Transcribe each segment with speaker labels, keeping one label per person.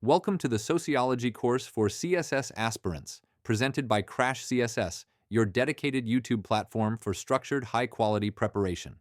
Speaker 1: Welcome to the Sociology course for CSS aspirants, presented by Crash CSS, your dedicated YouTube platform for structured, high-quality preparation.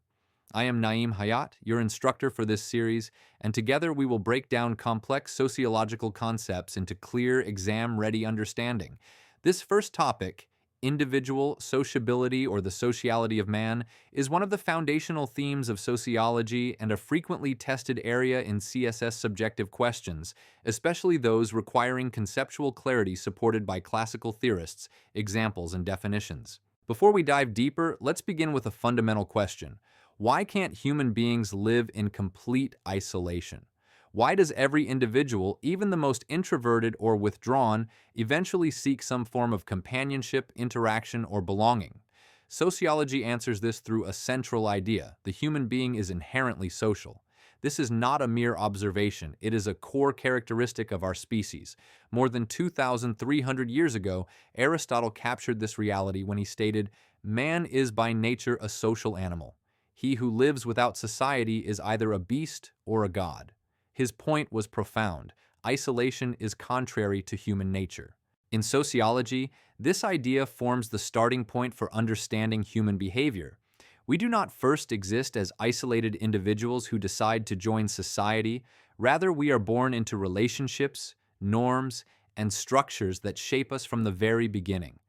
Speaker 1: I am Naeem Hayat, your instructor for this series, and together we will break down complex sociological concepts into clear, exam-ready understanding. This first topic, individual sociability or the sociality of man, is one of the foundational themes of sociology and a frequently tested area in CSS subjective questions, especially those requiring conceptual clarity supported by classical theorists, examples, and definitions. Before we dive deeper, let's begin with a fundamental question. Why can't human beings live in complete isolation? Why does every individual, even the most introverted or withdrawn, eventually seek some form of companionship, interaction, or belonging? Sociology answers this through a central idea: the human being is inherently social. This is not a mere observation, it is a core characteristic of our species. More than 2,300 years ago, Aristotle captured this reality when he stated, "Man is by nature a social animal. He who lives without society is either a beast or a god." His point was profound. Isolation is contrary to human nature. In sociology, this idea forms the starting point for understanding human behavior. We do not first exist as isolated individuals who decide to join society. Rather, we are born into relationships, norms, and structures that shape us from the very beginning.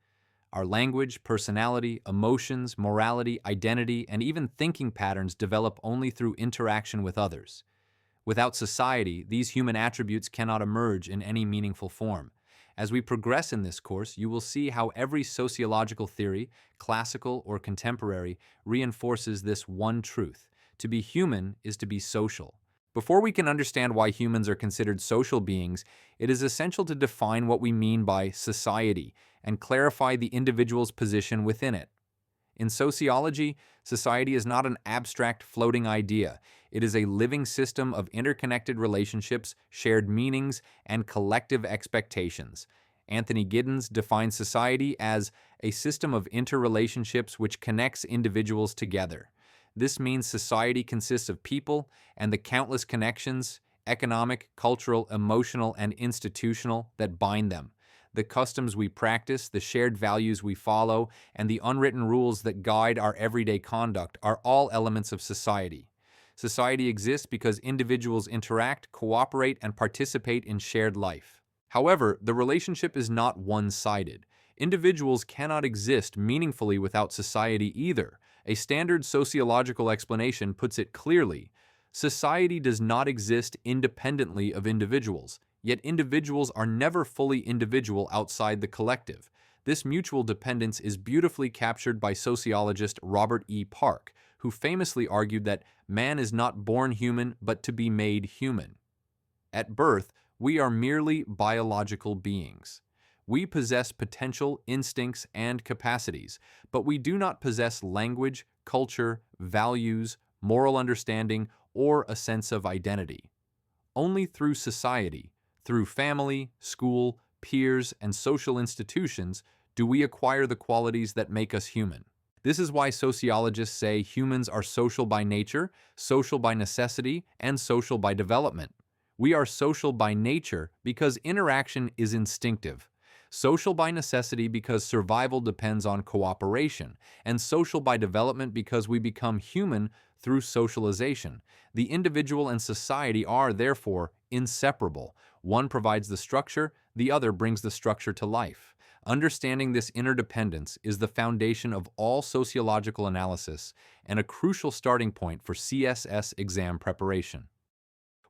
Speaker 1: Our language, personality, emotions, morality, identity, and even thinking patterns develop only through interaction with others. Without society, these human attributes cannot emerge in any meaningful form. As we progress in this course, you will see how every sociological theory, classical or contemporary, reinforces this one truth: to be human is to be social. Before we can understand why humans are considered social beings, it is essential to define what we mean by society and clarify the individual's position within it. In sociology, society is not an abstract floating idea. It is a living system of interconnected relationships, shared meanings, and collective expectations. Anthony Giddens defines society as a system of interrelationships which connects individuals together. This means society consists of people and the countless connections, economic, cultural, emotional, and institutional, that bind them. The customs we practice, the shared values we follow, and the unwritten rules that guide our everyday conduct are all elements of society. Society exists because individuals interact, cooperate, and participate in shared life. However, the relationship is not one-sided. Individuals cannot exist meaningfully without society either. A standard sociological explanation puts it clearly: society does not exist independently of individuals. Yet individuals are never fully individual outside the collective. This mutual dependence is beautifully captured by sociologist Robert E. Park, who famously argued that man is not born human but to be made human. At birth, we are merely biological beings. We possess potential, instincts, and capacities, but we do not possess language, culture, values, moral understanding, or a sense of identity. Only through society, through family, school, peers, and social institutions, do we acquire the qualities that make us human. This is why sociologists say humans are social by nature, social by necessity, and social by development. We are social by nature because interaction is instinctive, social by necessity because survival depends on cooperation, and social by development because we become human through socialization. The individual and society are, therefore, inseparable. One provides the structure, the other brings the structure to life. Understanding this interdependence is the foundation of all sociological analysis and a crucial starting point for CSS exam preparation.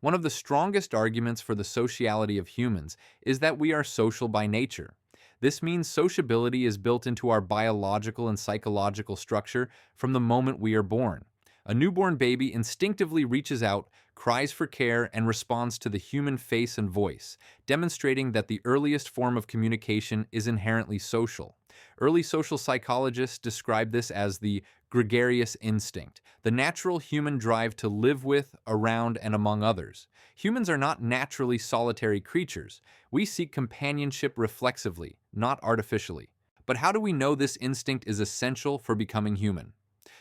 Speaker 1: One of the strongest arguments for the sociality of humans is that we are social by nature. This means sociability is built into our biological and psychological structure from the moment we are born. A newborn baby instinctively reaches out, cries for care, and responds to the human face and voice, demonstrating that the earliest form of communication is inherently social. Early social psychologists describe this as the gregarious instinct, the natural human drive to live with, around, and among others. Humans are not naturally solitary creatures. We seek companionship reflexively, not artificially. But how do we know this instinct is essential for becoming human?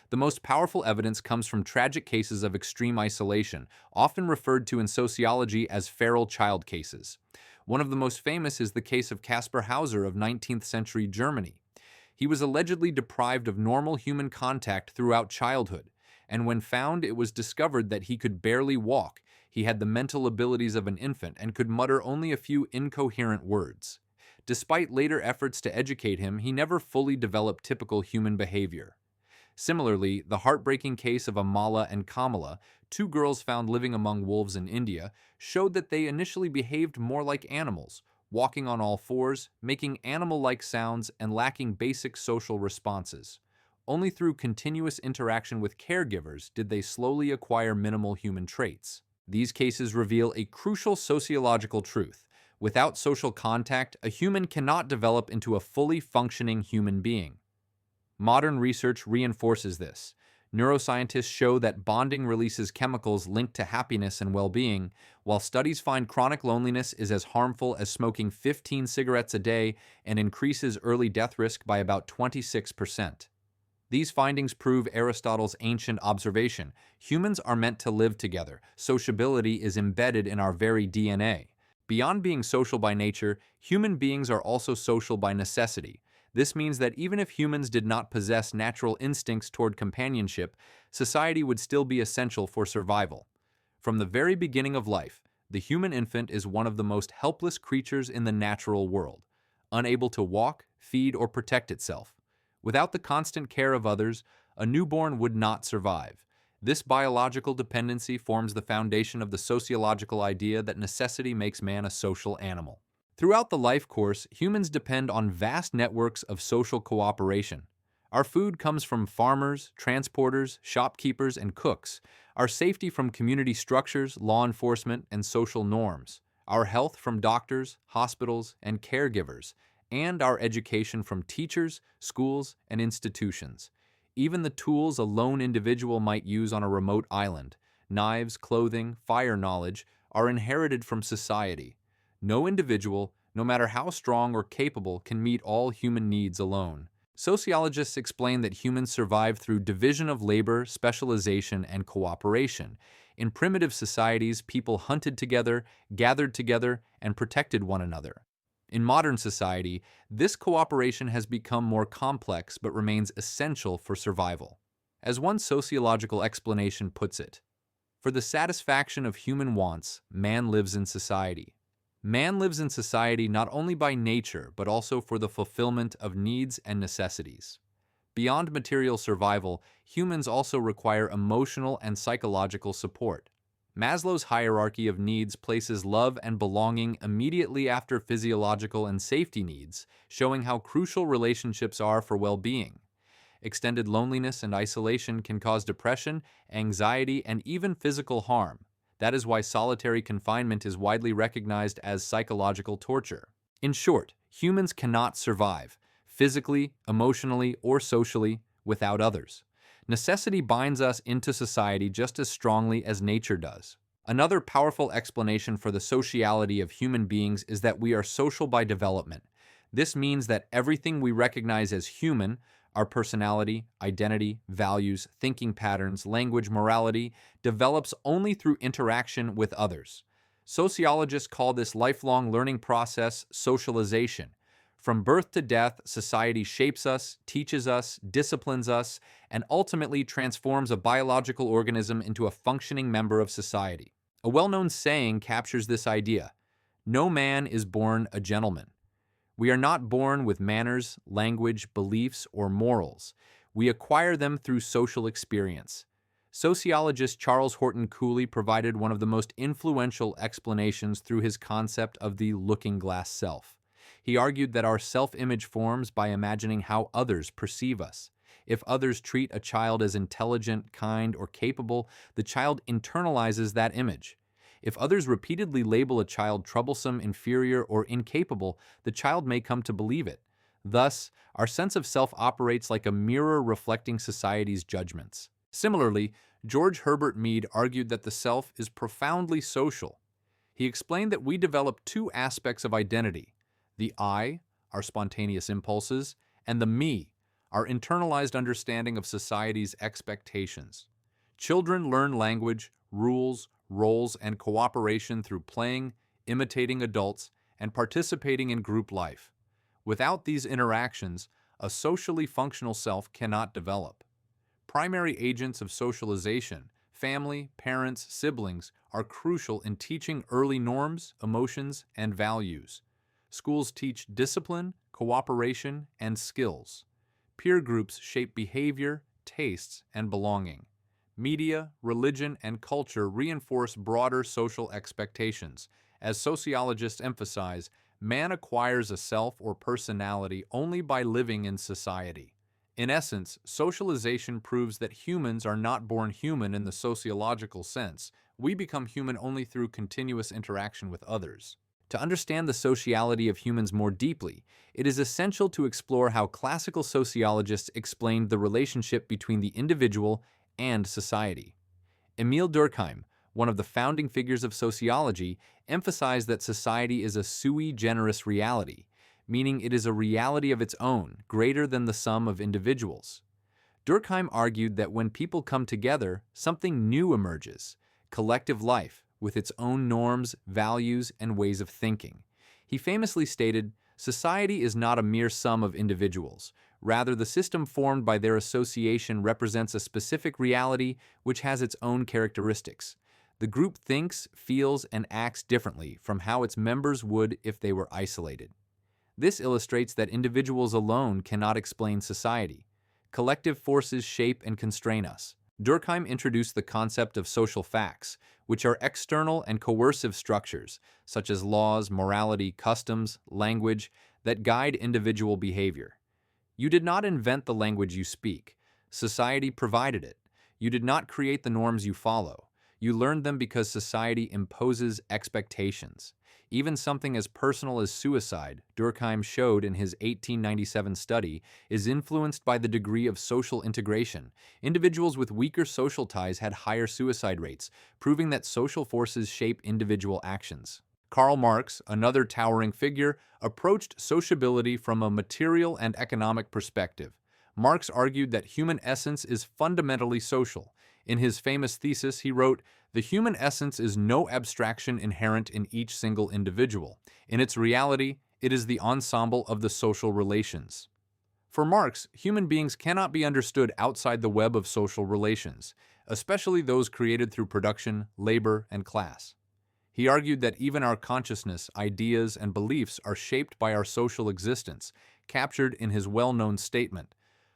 Speaker 1: The most powerful evidence comes from tragic cases of extreme isolation, often referred to in sociology as feral child cases. One of the most famous is the case of Caspar Hauser of 19th century Germany. He was allegedly deprived of normal human contact throughout childhood, and when found, it was discovered that he could barely walk. He had the mental abilities of an infant and could mutter only a few incoherent words. Despite later efforts to educate him, he never fully developed typical human behavior. Similarly, the heartbreaking case of Amala and Kamala, two girls found living among wolves in India, showed that they initially behaved more like animals, walking on all fours, making animal-like sounds, and lacking basic social responses. Only through continuous interaction with caregivers did they slowly acquire minimal human traits. These cases reveal a crucial sociological truth. Without social contact, a human cannot develop into a fully functioning human being. Modern research reinforces this. Neuroscientists show that bonding releases chemicals linked to happiness and well-being, while studies find chronic loneliness is as harmful as smoking 15 cigarettes a day and increases early death risk by about 26%. These findings prove Aristotle's ancient observation: humans are meant to live together. Sociability is embedded in our very DNA. Beyond being social by nature, human beings are also social by necessity. This means that even if humans did not possess natural instincts toward companionship, society would still be essential for survival. From the very beginning of life, the human infant is one of the most helpless creatures in the natural world, unable to walk, feed, or protect itself. Without the constant care of others, a newborn would not survive. This biological dependency forms the foundation of the sociological idea that necessity makes man a social animal. Throughout the life course, humans depend on vast networks of social cooperation. Our food comes from farmers, transporters, shopkeepers, and cooks. Our safety from community structures, law enforcement, and social norms. Our health from doctors, hospitals, and caregivers. And our education from teachers, schools, and institutions. Even the tools a lone individual might use on a remote island, knives, clothing, fire knowledge, are inherited from society. No individual, no matter how strong or capable, can meet all human needs alone. Sociologists explain that humans survive through division of labor, specialization, and cooperation. In primitive societies, people hunted together, gathered together, and protected one another. In modern society, this cooperation has become more complex but remains essential for survival. As one sociological explanation puts it, for the satisfaction of human wants, man lives in society. Man lives in society not only by nature, but also for the fulfillment of needs and necessities. Beyond material survival, humans also require emotional and psychological support. Maslow's hierarchy of needs places love and belonging immediately after physiological and safety needs, showing how crucial relationships are for well-being. Extended loneliness and isolation can cause depression, anxiety, and even physical harm. That is why solitary confinement is widely recognized as psychological torture. In short, humans cannot survive, physically, emotionally, or socially, without others. Necessity binds us into society just as strongly as nature does. Another powerful explanation for the sociality of human beings is that we are social by development. This means that everything we recognize as human, our personality, identity, values, thinking patterns, language, morality, develops only through interaction with others. Sociologists call this lifelong learning process socialization. From birth to death, society shapes us, teaches us, disciplines us, and ultimately transforms a biological organism into a functioning member of society. A well-known saying captures this idea: no man is born a gentleman. We are not born with manners, language, beliefs, or morals. We acquire them through social experience. Sociologist Charles Horton Cooley provided one of the most influential explanations through his concept of the looking-glass self. He argued that our self-image forms by imagining how others perceive us. If others treat a child as intelligent, kind, or capable, the child internalizes that image. If others repeatedly label a child troublesome, inferior, or incapable, the child may come to believe it. Thus, our sense of self operates like a mirror reflecting society's judgments. Similarly, George Herbert Mead argued that the self is profoundly social. He explained that we develop two aspects of identity: the I, our spontaneous impulses, and the me, our internalized understanding of society's expectations. Children learn language, rules, roles, and cooperation through playing, imitating adults, and participating in group life. Without these interactions, a socially functional self cannot develop. Primary agents of socialization, family, parents, siblings, are crucial in teaching early norms, emotions, and values. Schools teach discipline, cooperation, and skills. Peer groups shape behavior, tastes, and belonging. Media, religion, and culture reinforce broader social expectations. As sociologists emphasize, man acquires a self or personality only by living in society. In essence, socialization proves that humans are not born human in the sociological sense. We become human only through continuous interaction with others. To understand the sociality of humans more deeply, it is essential to explore how classical sociologists explained the relationship between the individual and society. Emil Durkheim, one of the founding figures of sociology, emphasized that society is a sui generis reality, meaning it is a reality of its own, greater than the sum of individuals. Durkheim argued that when people come together, something new emerges, collective life, with its own norms, values, and ways of thinking. He famously stated, "Society is not a mere sum of individuals. Rather, the system formed by their association represents a specific reality which has its own characteristics. The group thinks, feels, and acts differently from how its members would if they were isolated." This illustrates that individuals alone cannot explain society. Collective forces shape and constrain us. Durkheim introduced the concept of social facts, which are external and coercive structures, such as laws, morality, customs, language, that guide individual behavior. You did not invent the language you speak. Society provided it. You did not create the norms you follow. You learned them because society imposes expectations. Even something as personal as suicide, Durkheim showed in his 1897 study, is influenced by the degree of social integration. Individuals with weaker social ties had higher suicide rates, proving that social forces shape individual actions. Karl Marx, another towering figure, approached sociability from a material and economic perspective. Marx argued that human essence is fundamentally social. In his famous thesis, he wrote, "The human essence is no abstraction inherent in each single individual. In its reality, it is the ensemble of the social relations." For Marx, human beings cannot be understood outside the web of social relations, especially those created through production, labor, and class. He argued that even our consciousness, ideas, and beliefs are shaped by our social existence, captured in his well-known statement,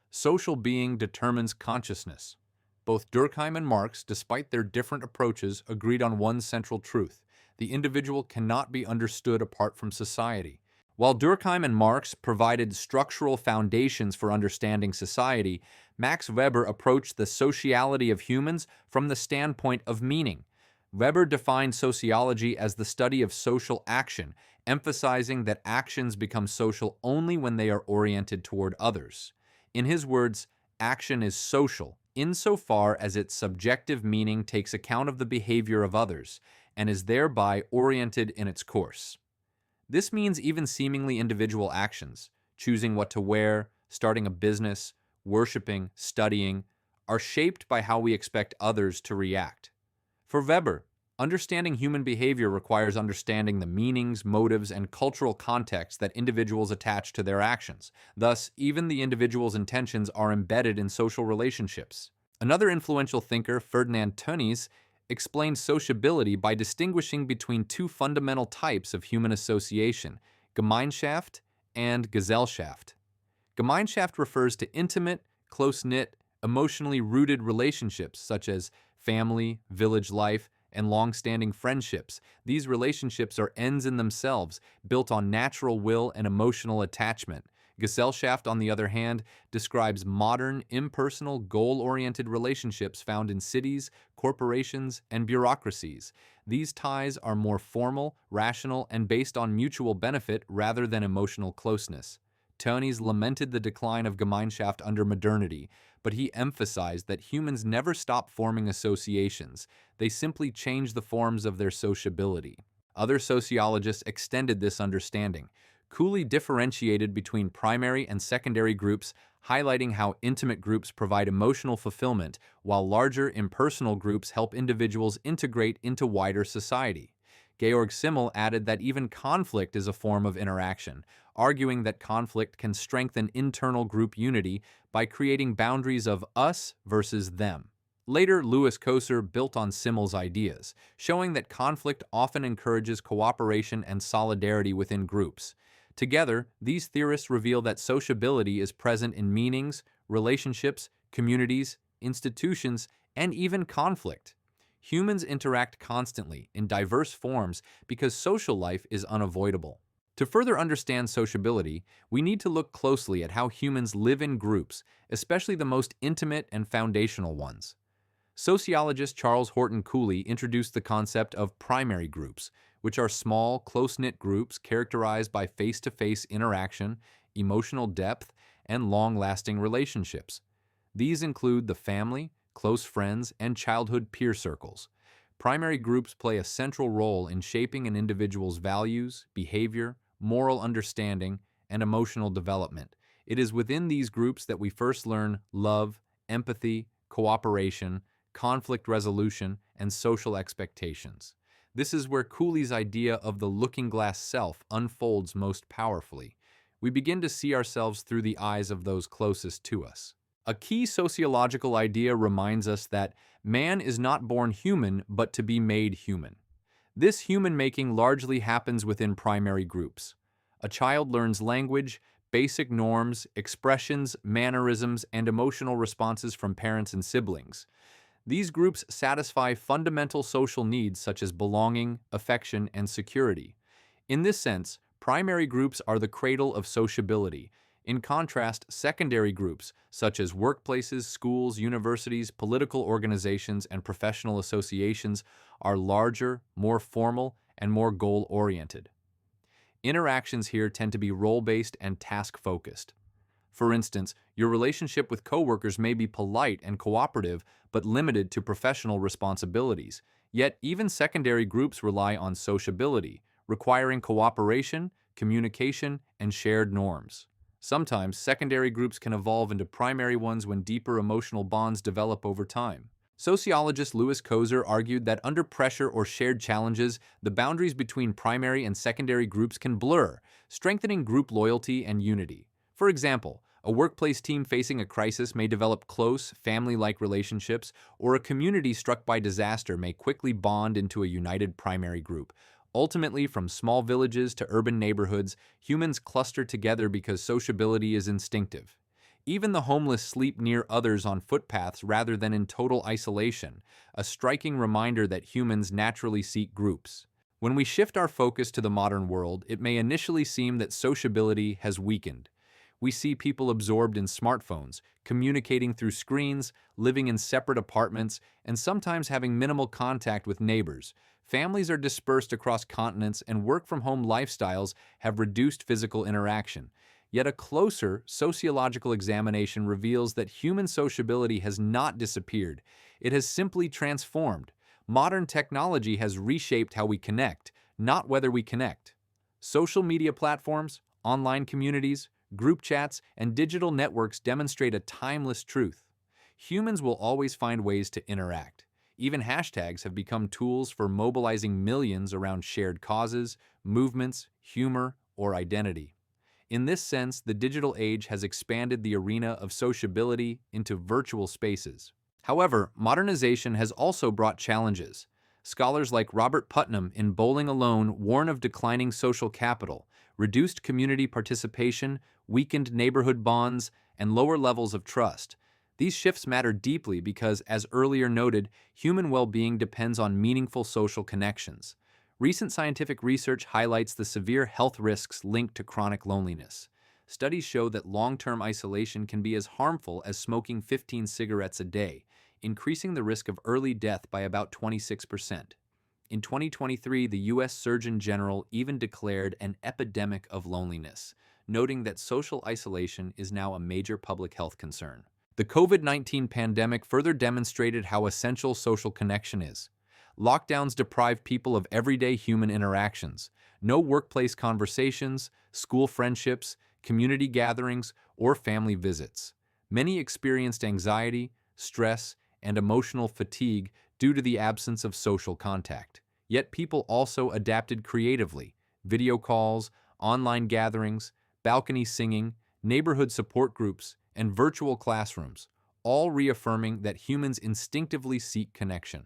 Speaker 1: "Social being determines consciousness." Both Durkheim and Marx, despite their different approaches, agreed on one central truth: the individual cannot be understood apart from society. While Durkheim and Marx provided structural foundations for understanding society, Max Weber approached the sociality of humans from the standpoint of meaning. Weber defined sociology as the study of social action, emphasizing that actions become social only when they are oriented toward others. In his words, action is social, insofar as its subjective meaning takes account of the behavior of others, and is thereby oriented in its course. This means even seemingly individual actions, choosing what to wear, starting a business, worshiping, studying, are shaped by how we expect others to react. For Weber, understanding human behavior requires understanding the meanings, motives, and cultural context that individuals attach to their actions. Thus, even the individual's intentions are embedded in social relationships. Another influential thinker, Ferdinand Tönnies, explained sociability by distinguishing between two fundamental types of human association, Gemeinschaft and Gesellschaft. Gemeinschaft refers to intimate, close-knit, emotionally rooted relationships such as family, village life, and long-standing friendships. These relationships are ends in themselves, built on natural will and emotional attachment. Gesellschaft, on the other hand, describes modern, impersonal, goal-oriented relationships found in cities, corporations, and bureaucracies. These ties are more formal, rational, and based on mutual benefit rather than emotional closeness. Tönnies lamented the decline of Gemeinschaft under modernity, but he emphasized that humans never stop forming associations. They simply change the forms of their sociability. Other sociologists extended this understanding. Cooley differentiated between primary and secondary groups, highlighting how intimate groups provide emotional fulfillment, while larger, impersonal groups help individuals integrate into wider society. Georg Simmel added that even conflict is a form of interaction, arguing that conflict can strengthen internal group unity by creating boundaries of us versus them. Later, Louis Koser built on Simmel's ideas, showing that conflict often encourages cooperation and solidarity within groups. Together, these theorists reveal that sociability is present in meanings, relationships, communities, institutions, and even conflict. Humans interact constantly in diverse forms because social life is unavoidable. To further understand sociability, we need to look closely at how humans live in groups, especially the most intimate and foundational ones. Sociologist Charles Horton Cooley introduced the concept of primary groups, which are small, close-knit groups characterized by face-to-face interaction, emotional depth, and long-lasting relationships. These include the family, close friends, and childhood peer circles. Primary groups play a central role in shaping an individual's values, behavior, moral understanding, and emotional development. It is within these groups that we first learn love, empathy, cooperation, conflict resolution, and social expectations. This is where Cooley's idea of the looking-glass self unfolds most powerfully. We begin to see ourselves through the eyes of those closest to us. A key sociological idea reminds us that man is not born human, but to be made human. This human making largely happens within primary groups. A child learns language, basic norms, expressions, mannerisms, and emotional responses from parents and siblings. These groups satisfy fundamental social needs such as belonging, affection, and security. In this sense, primary groups are the cradle of sociability. In contrast, secondary groups, such as workplaces, schools, universities, political organizations, and professional associations, are larger, more formal, and more goal-oriented. Interactions here tend to be role-based and task-focused. For instance, your relationship with coworkers may be polite and cooperative, but limited to professional responsibilities. Yet, even secondary groups rely on sociability, requiring cooperation, communication, and shared norms. Sometimes, secondary groups can evolve into primary ones when deeper emotional bonds develop over time. Sociologist Louis Koser argued that under pressure or shared challenges, the boundaries between primary and secondary groups can blur, strengthening group loyalty and unity. For example, a workplace team facing a crisis may develop close, family-like relationships, or a community struck by disaster may quickly bond into a united primary group. Ultimately, from small villages to urban neighborhoods, humans cluster together because sociability is instinctive. Even the homeless sleep near others on footpaths rather than in total isolation, a striking reminder that humans naturally seek groups. When we shift our focus to the modern world, it may initially seem that sociability has weakened. We see people absorbed in smartphones, communicating through screens, living in separate apartments, and sometimes having minimal contact with neighbors. Families are dispersed across continents, and work-from-home lifestyles have reduced physical interaction. Yet a closer sociological examination reveals that human sociability has not disappeared. It has simply transformed. Modern technology has reshaped how we connect, not whether we connect. Social media platforms, online communities, group chats, and digital networks demonstrate a timeless truth. Humans will always find ways to interact. Even hashtags have become tools for mobilizing millions around shared causes, movements, humor, or identity. In this sense, the digital age has expanded the arena of sociability into virtual spaces. However, modernization has also brought challenges. Scholars like Robert Putnam in Bowling Alone warn of declining social capital, reduced community participation, weakened neighborhood bonds, and lower levels of trust. These shifts matter deeply because, as earlier noted, human well-being depends on meaningful social connections. Recent scientific research highlights the severe health risks linked to chronic loneliness. Studies show that long-term isolation can be as harmful as smoking 15 cigarettes a day, increasing the risk of early death by about 26%. In 2023, the U.S. Surgeon General even declared an epidemic of loneliness, noting that social isolation is now a major public health concern. The COVID-19 pandemic further demonstrated how essential social connection is. Lockdowns deprive people of everyday human interactions. No workplace conversations, school friendships, community gatherings, or family visits. Many experienced anxiety, stress, and emotional fatigue due to the absence of social contact. Yet people also adapted creatively. Video calls, online gatherings, balcony singing, neighborhood support groups, and virtual classrooms, all reaffirming that humans instinctively seek connection.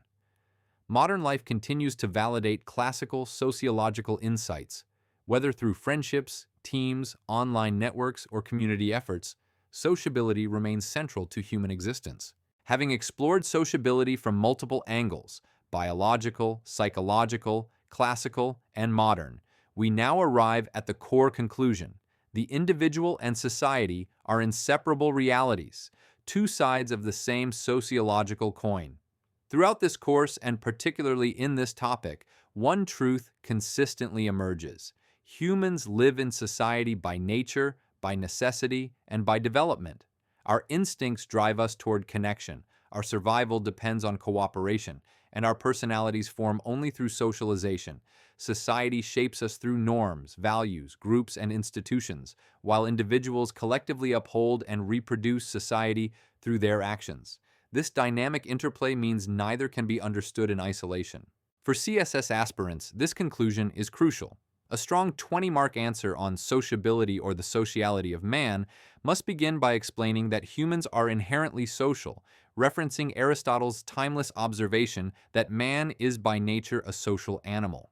Speaker 1: Modern life continues to validate classical sociological insights. Whether through friendships, teams, online networks, or community efforts, sociability remains central to human existence. Having explored sociability from multiple angles, biological, psychological, classical, and modern, we now arrive at the core conclusion. The individual and society are inseparable realities, two sides of the same sociological coin. Throughout this course, and particularly in this topic, one truth consistently emerges. Humans live in society by nature, by necessity, and by development. Our instincts drive us toward connection. Our survival depends on cooperation, and our personalities form only through socialization. Society shapes us through norms, values, groups, and institutions, while individuals collectively uphold and reproduce society through their actions. This dynamic interplay means neither can be understood in isolation. For CSS aspirants, this conclusion is crucial. A strong 20-mark answer on sociability or the sociality of man must begin by explaining that humans are inherently social, referencing Aristotle's timeless observation that man is by nature a social animal.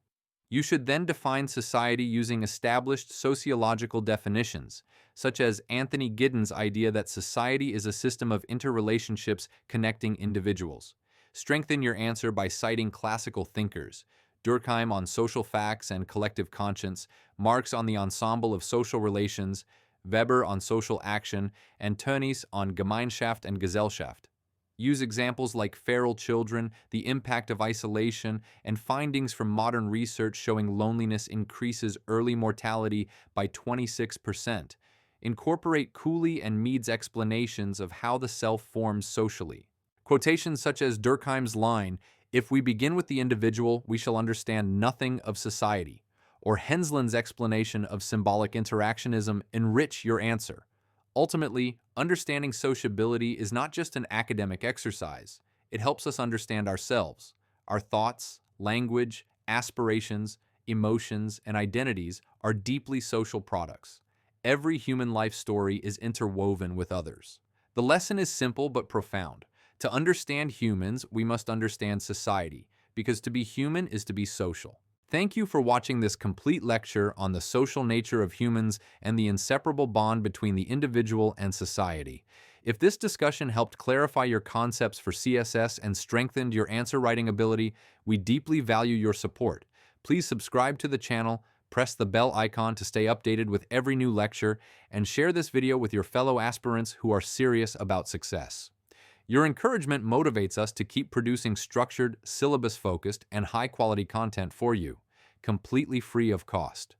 Speaker 1: You should then define society using established sociological definitions, such as Anthony Giddens' idea that society is a system of interrelationships connecting individuals. Strengthen your answer by citing classical thinkers: Durkheim on social facts and collective conscience, Marx on the ensemble of social relations, Weber on social action, and Tönnies on Gemeinschaft and Gesellschaft. Use examples like feral children, the impact of isolation, and findings from modern research showing loneliness increases early mortality by 26%. Incorporate Cooley and Mead's explanations of how the self forms socially. Quotations such as Durkheim's line, "If we begin with the individual, we shall understand nothing of society," or Henslin's explanation of symbolic interactionism enrich your answer. Ultimately, understanding sociability is not just an academic exercise. It helps us understand ourselves. Our thoughts, language, aspirations, emotions, and identities are deeply social products. Every human life story is interwoven with others. The lesson is simple but profound. To understand humans, we must understand society, because to be human is to be social. Thank you for watching this complete lecture on the social nature of humans and the inseparable bond between the individual and society. If this discussion helped clarify your concepts for CSS and strengthened your answer writing ability, we deeply value your support. Please subscribe to the channel, press the bell icon to stay updated with every new lecture, and share this video with your fellow aspirants who are serious about success. Your encouragement motivates us to keep producing structured, syllabus-focused, and high-quality content for you, completely free of cost.